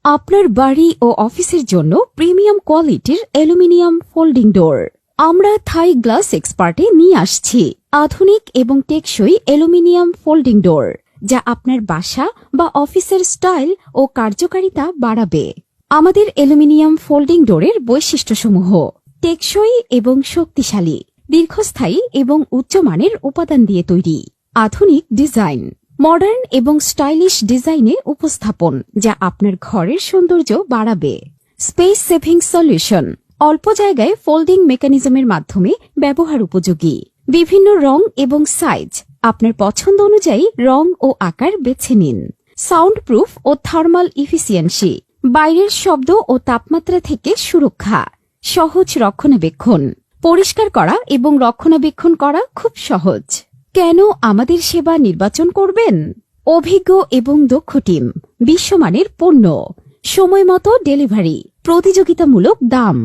আপনার বাড়ি ও অফিসের জন্য প্রিমিয়াম কোয়ালিটির অ্যালুমিনিয়াম ফোল্ডিং ডোর আমরা থাই গ্লাস এক্সপার্টে নিয়ে আসছি আধুনিক এবং টেকসই অ্যালুমিনিয়াম ফোল্ডিং ডোর যা আপনার বাসা বা অফিসের স্টাইল ও কার্যকারিতা বাড়াবে। আমাদের অ্যালুমিনিয়াম ফোল্ডিং ডোরের বৈশিষ্ট্যসমূহ: টেকসই এবং শক্তিশালী, দীর্ঘস্থায়ী এবং উচ্চমানের উপাদান দিয়ে তৈরি, আধুনিক ডিজাইন, মডার্ন এবং স্টাইলিশ ডিজাইনে উপস্থাপন যা আপনার ঘরের সৌন্দর্য বাড়াবে। স্পেস সেভিং সলিউশন, অল্প জায়গায় ফোল্ডিং মেকানিজমের মাধ্যমে ব্যবহার উপযোগী। বিভিন্ন রং এবং সাইজ, আপনার পছন্দ অনুযায়ী রং ও আকার বেছে নিন। Sound proof oh thermal efficiency, বাইরের শব্দ ও তাপমাত্রা থেকে সুরক্ষা। সহজ রক্ষণাবেক্ষণ, পরিষ্কার করা এবং রক্ষণাবেক্ষণ করা খুব সহজ। কেন আমাদের সেবা নির্বাচন করবেন? অভিজ্ঞ এবং দক্ষ টিম, বিশ্বমানের পণ্য, সময়মতো ডেলিভারি, প্রতিযোগিতামূলক দাম।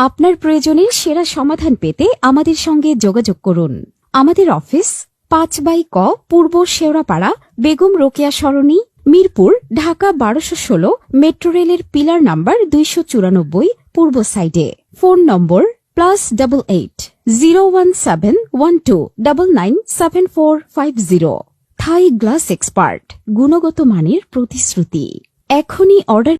আপনার প্রয়োজনের সেরা সমাধান পেতে আমাদের সঙ্গে যোগাযোগ করুন। আমাদের অফিস 5/ক পূর্ব শেওড়াপাড়া, বেগম রোকেয়া সরণি, মিরপুর, ঢাকা 1216, মেট্রো রেলের পিলার নাম্বার 294, পূর্ব সাইডে। ফোন নম্বর +88 017 12 997450। থাই গ্লাস এক্সপার্ট, গুণগত মানের প্রতিশ্রুতি। এখনই অর্ডার